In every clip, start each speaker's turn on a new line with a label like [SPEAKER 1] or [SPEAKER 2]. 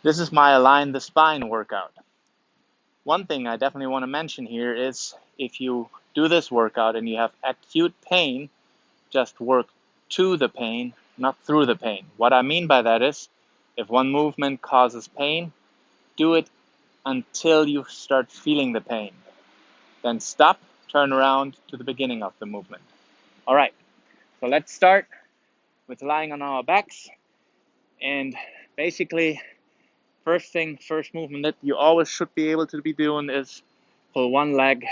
[SPEAKER 1] This is my Align the Spine workout. One thing I definitely want to mention here is if you do this workout and you have acute pain, just work to the pain, not through the pain. What I mean by that is if one movement causes pain, do it until you start feeling the pain. Then stop, turn around to the beginning of the movement. All right, so let's start with lying on our backs. And basically, first movement that you always should be able to be doing is pull one leg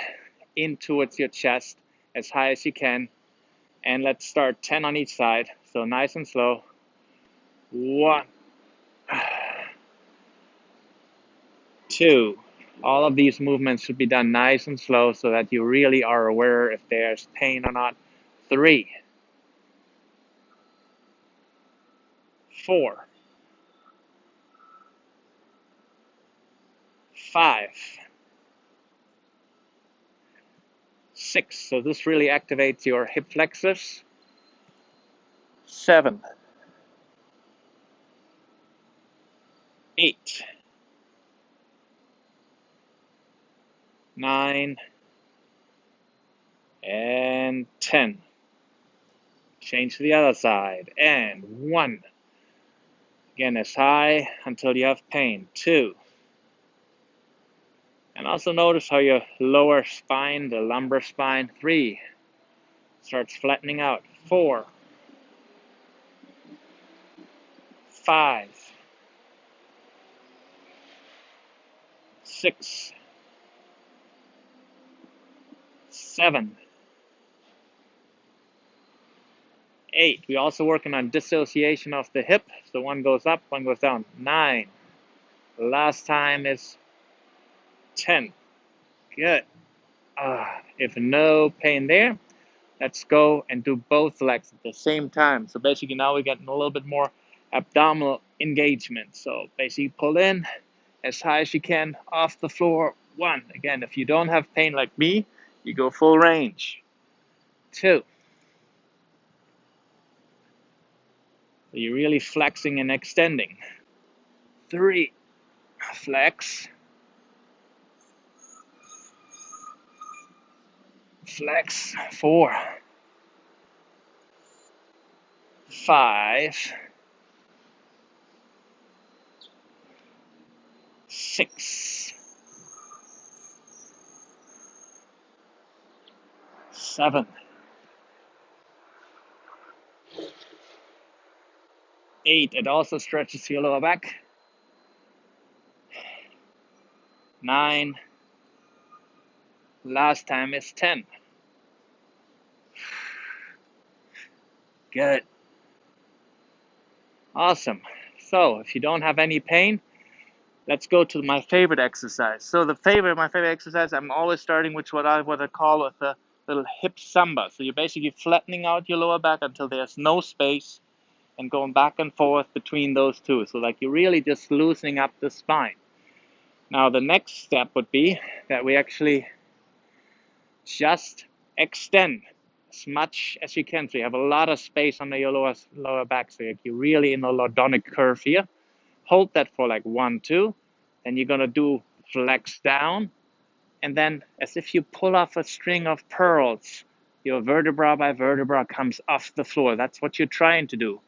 [SPEAKER 1] in towards your chest as high as you can. And let's start 10 on each side. So nice and slow. 1, 2. All of these movements should be done nice and slow so that you really are aware if there's pain or not. 3, 4, 5, 6. So this really activates your hip flexors. 7, 8, 9, and 10. Change to the other side. And 1. Again, as high until you have pain. 2. And also notice how your lower spine, the lumbar spine, 3, starts flattening out. 4, 5, 6, 7, 8. We're also working on dissociation of the hip. So one goes up, one goes down. 9. The last time is 10. Good. If no pain there, let's go and do both legs at the same time. So basically now we're getting a little bit more abdominal engagement. So basically pull in as high as you can off the floor. 1. Again, if you don't have pain like me, you go full range. 2. So you're really flexing and extending. 3. Flex. Flex. 4. 5. 6. 7. 8. It also stretches your lower back. 9. Last time is 10. Good. Awesome. So if you don't have any pain, let's go to my favorite exercise. So my favorite exercise, I'm always starting with what I call with a little hip samba. So you're basically flattening out your lower back until there's no space and going back and forth between those two. So like you're really just loosening up the spine. Now the next step would be that we actually just extend as much as you can. So you have a lot of space under your lower back. So you're really in a lordonic curve here. Hold that for like 1, 2. Then you're going to do flex down. And then as if you pull off a string of pearls, your vertebra by vertebra comes off the floor. That's what you're trying to do.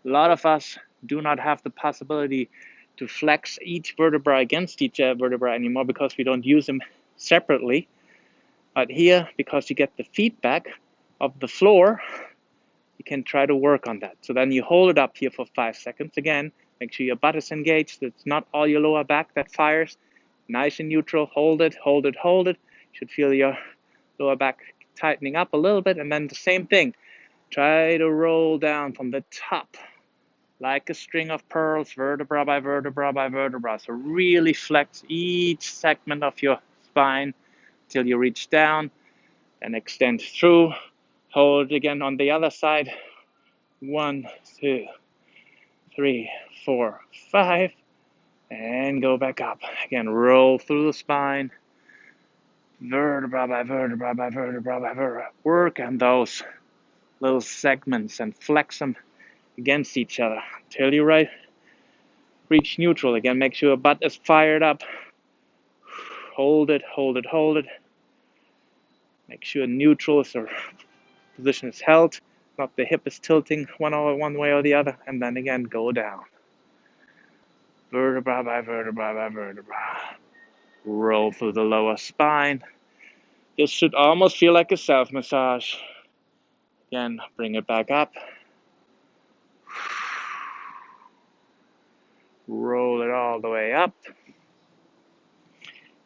[SPEAKER 1] A lot of us do not have the possibility to flex each vertebra against each vertebra anymore because we don't use them separately. But here, because you get the feedback of the floor, you can try to work on that. So then you hold it up here for 5 seconds. Again, make sure your butt is engaged. It's not all your lower back that fires. Nice and neutral. Hold it, hold it, hold it. You should feel your lower back tightening up a little bit. And then the same thing. Try to roll down from the top like a string of pearls, vertebra by vertebra by vertebra. So really flex each segment of your spine till you reach down and extend through. Hold again on the other side. 1, 2, 3, 4, 5, and go back up. Again, roll through the spine, vertebra by vertebra by vertebra by vertebra. Work on those little segments and flex them against each other until you're right Reach neutral again. Make sure your butt is fired up. Hold it, hold it, hold it. Make sure neutral is or position is held, not the hip is tilting one way or the other, and then again go down. Vertebra by vertebra by vertebra. Roll through the lower spine. This should almost feel like a self massage. Again, bring it back up. Roll it all the way up.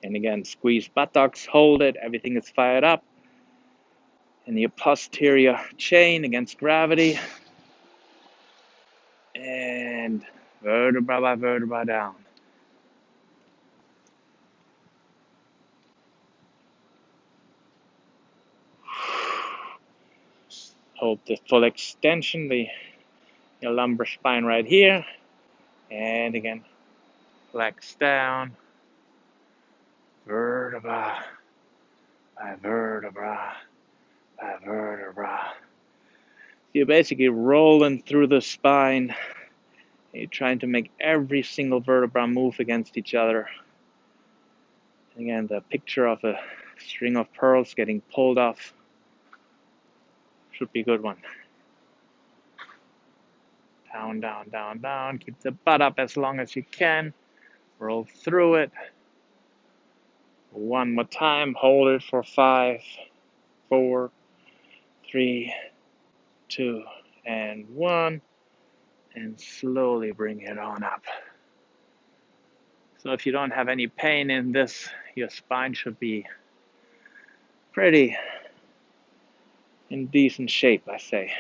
[SPEAKER 1] And again, squeeze buttocks, hold it, everything is fired up. And your posterior chain against gravity. And vertebra by vertebra down. Hold the full extension, your lumbar spine right here. And again, flex down. Vertebra by vertebra by vertebra. You're basically rolling through the spine. You're trying to make every single vertebra move against each other. Again, the picture of a string of pearls getting pulled off should be a good one. Down, down, down, down. Keep the butt up as long as you can. Roll through it. One more time. Hold it for 5, 4, 3, 2, and 1. And slowly bring it on up. So if you don't have any pain in this, your spine should be pretty in decent shape, I say.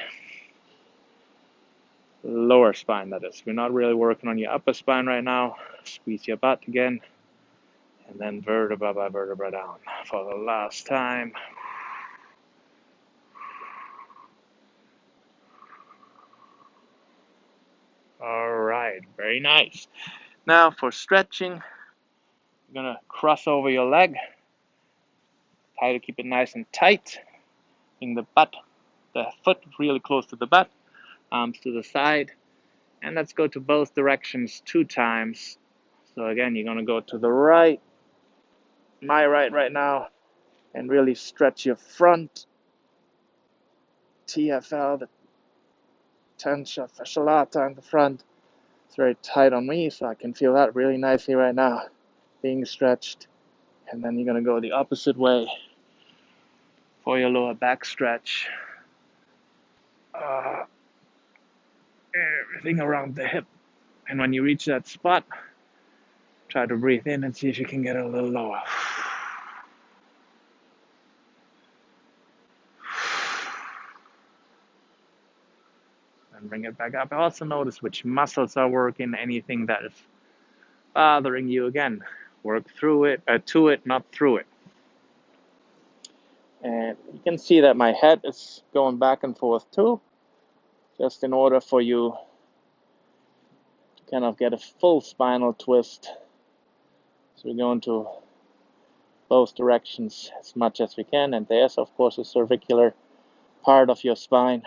[SPEAKER 1] Lower spine, that is. We're not really working on your upper spine right now. Squeeze your butt again. And then vertebra by vertebra down for the last time. All right, very nice. Now for stretching, you're going to cross over your leg. Try to keep it nice and tight. Bring the foot really close to the butt, arms to the side. And let's go to both directions 2 times. So again, you're going to go to the right, my right now, and really stretch your front. TFL, the tension fasciolata in the front. It's very tight on me, so I can feel that really nicely right now, being stretched. And then you're going to go the opposite way for your lower back stretch. Everything around the hip. And when you reach that spot, try to breathe in and see if you can get a little lower. And bring it back up. Also notice which muscles are working, anything that is bothering you. Again, work through it, to it, not through it. And you can see that my head is going back and forth too, just in order for you to kind of get a full spinal twist. So we're going to both directions as much as we can, and there's of course a cervicular part of your spine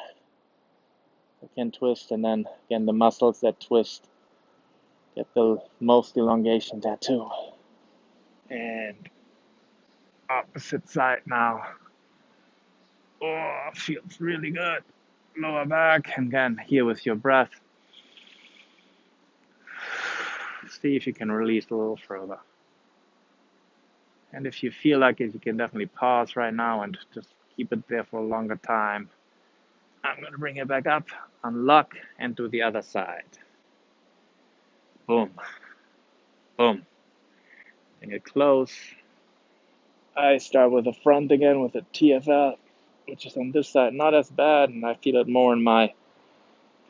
[SPEAKER 1] that can twist, and then again the muscles that twist get the most elongation there too. And opposite side now. Oh, feels really good. Lower back, and again here with your breath. See if you can release a little further. And if you feel like it, you can definitely pause right now and just keep it there for a longer time. I'm going to bring it back up, unlock, and do the other side. Boom. Boom. Bring it close. I start with the front again with the TFL, which is on this side, not as bad, and I feel it more in my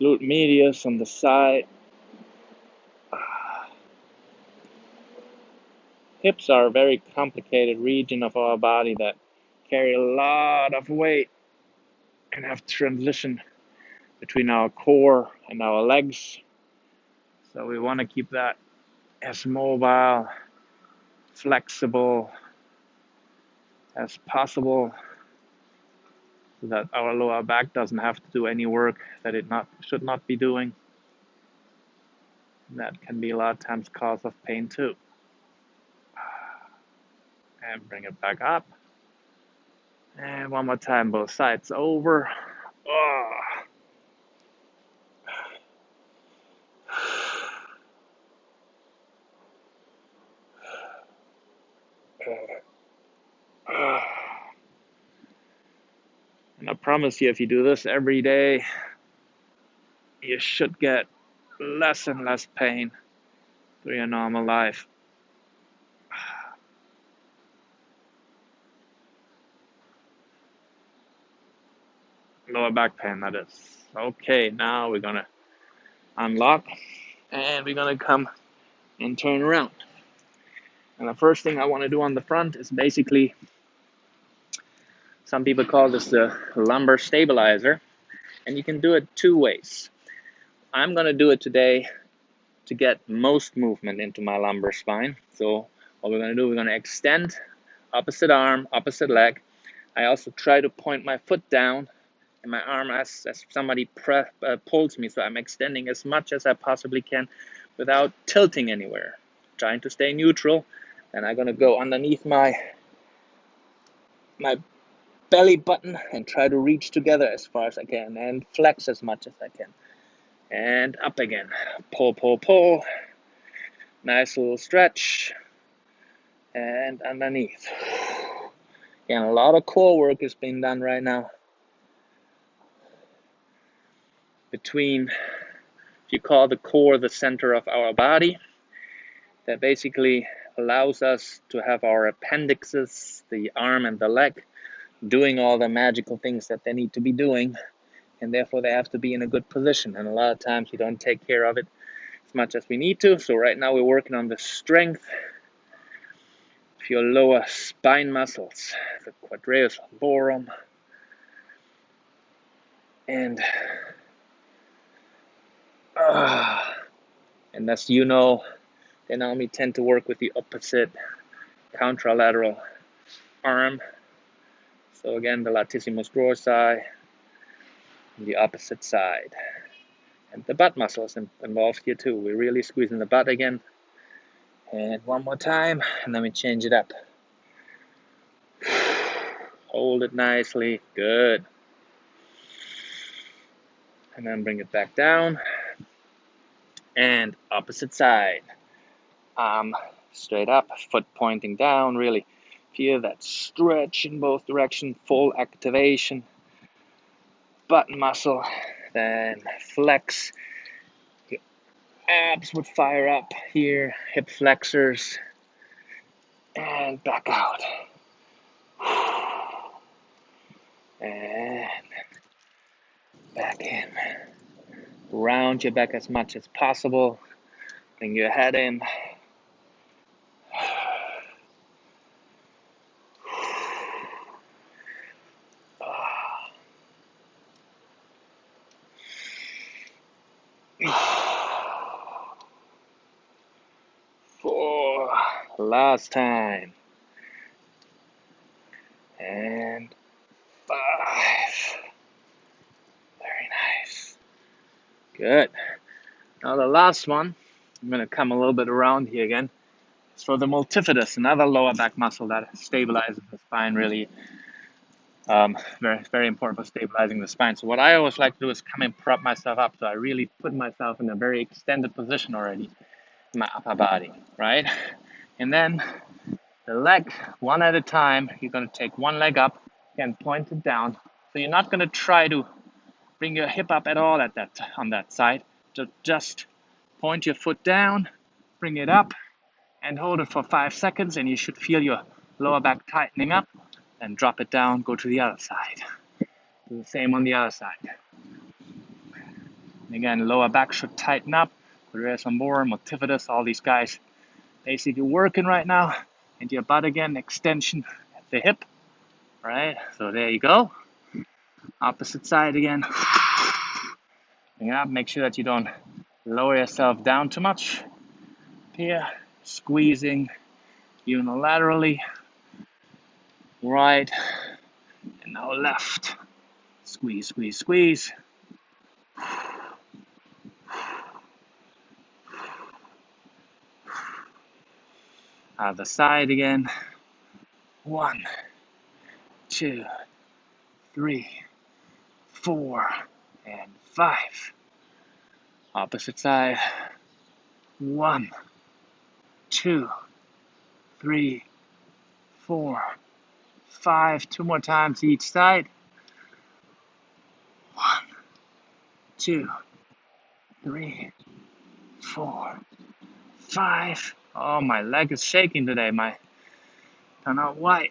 [SPEAKER 1] glute medius on the side. Hips are a very complicated region of our body that carry a lot of weight and have transition between our core and our legs. So we want to keep that as mobile, flexible as possible so that our lower back doesn't have to do any work that it should not be doing. That can be a lot of times cause of pain too. And bring it back up. And one more time, both sides over. Oh. And I promise you, if you do this every day, you should get less and less pain through your normal life. Lower back pain, that is. Okay, now we're gonna unlock and we're gonna come and turn around. And the first thing I want to do on the front is basically, some people call this the lumbar stabilizer, and you can do it two ways. I'm gonna do it today to get most movement into my lumbar spine. So what we're gonna do, we're gonna extend opposite arm, opposite leg. I also try to point my foot down and my arm as somebody pulls me, so I'm extending as much as I possibly can without tilting anywhere, trying to stay neutral. And I'm gonna go underneath my belly button and try to reach together as far as I can and flex as much as I can. And up again, pull, pull, pull, nice little stretch, and underneath. Again, a lot of core work is being done right now. Between, if you call the core the center of our body, that basically allows us to have our appendixes, the arm and the leg, doing all the magical things that they need to be doing, and therefore they have to be in a good position. And a lot of times we don't take care of it as much as we need to. So right now we're working on the strength of your lower spine muscles, the quadratus lumborum, and as you know, they normally tend to work with the opposite contralateral arm. So again, the latissimus dorsi, and the opposite side. And the butt muscle is involved here too. We're really squeezing the butt again. And one more time, and then we change it up. Hold it nicely, good. And then bring it back down. And opposite side. Straight up, foot pointing down, really feel that stretch in both directions, full activation. Butt muscle, then flex. Your abs would fire up here, hip flexors, and back out. And back in. Round your back as much as possible. Bring your head in. Four. Last time. And 5. Very nice. Good. Now the last one, I'm going to come a little bit around here again. It's for the multifidus, another lower back muscle that stabilizes the spine, really very, very important for stabilizing the spine. So what I always like to do is come and prop myself up, so I really put myself in a very extended position already in my upper body, right? And then the leg, one at a time, you're going to take one leg up and point it down. So you're not going to try to bring your hip up at all on that side. So just point your foot down, bring it up, and hold it for 5 seconds, and you should feel your lower back tightening up. And drop it down, go to the other side. Do the same on the other side. And again, lower back should tighten up. Quadratus lumborum, multifidus, all these guys basically working right now. And your butt again, extension at the hip. Right, so there you go. Opposite side again. Bring it up, make sure that you don't lower yourself down too much. Here, squeezing unilaterally. Right, and now left. Squeeze, squeeze, squeeze. Other side again. 1, 2, 3, 4, and 5. Opposite side. 1, 2, 3, 4, 5. 2 more times each side. 1, 2, 3, 4, 5. Oh, my leg is shaking today. I don't know why.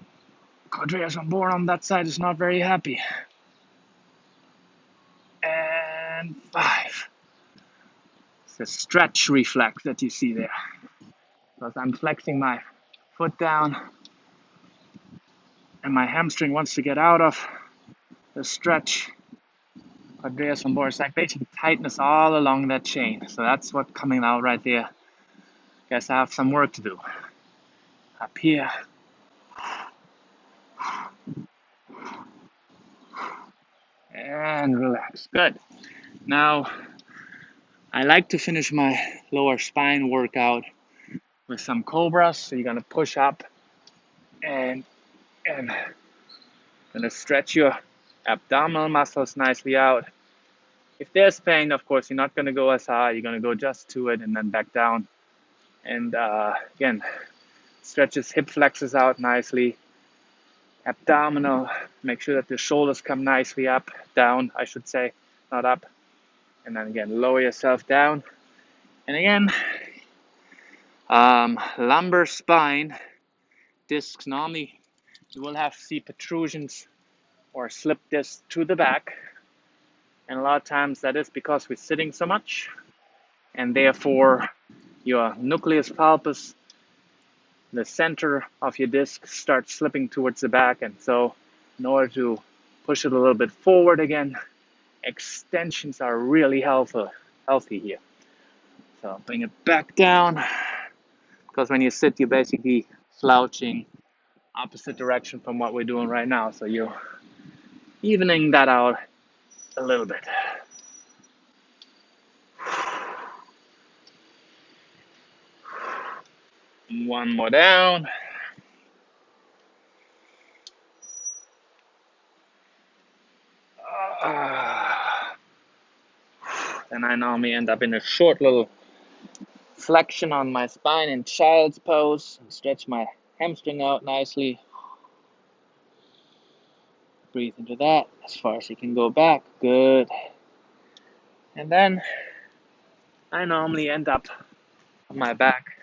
[SPEAKER 1] Quadriceps lumborum on that side is not very happy. And 5. It's the stretch reflex that you see there. Because I'm flexing my foot down and my hamstring wants to get out of the stretch. Quadriceps lumborum is like basically tightness all along that chain. So that's what's coming out right there. Guess I have some work to do. Up here. And relax. Good. Now, I like to finish my lower spine workout with some cobras. So you're gonna push up and gonna stretch your abdominal muscles nicely out. If there's pain, of course, you're not gonna go as high. You're gonna go just to it and then back down. And again, stretches hip flexors out nicely. Abdominal, make sure that the shoulders come nicely up, down, I should say, not up. And then again, lower yourself down. And again, lumbar spine discs, normally you will have to see protrusions or slip discs to the back. And a lot of times that is because we're sitting so much. And therefore, your nucleus pulpus, the center of your disc, starts slipping towards the back. And so in order to push it a little bit forward again, extensions are really healthy here. So bring it back down, because when you sit, you're basically slouching opposite direction from what we're doing right now. So you're evening that out a little bit. One more down. Then I normally end up in a short little flexion on my spine in child's pose. Stretch my hamstring out nicely. Breathe into that as far as you can go back. Good. And then I normally end up on my back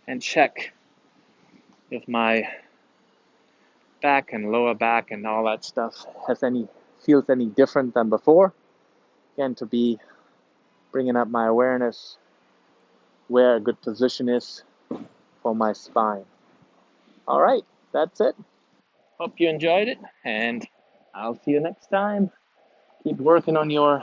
[SPEAKER 1] and check if my back and lower back and all that stuff feels any different than before. Again, to be bringing up my awareness where a good position is for my spine. All right, that's it. Hope you enjoyed it, and I'll see you next time. Keep working on your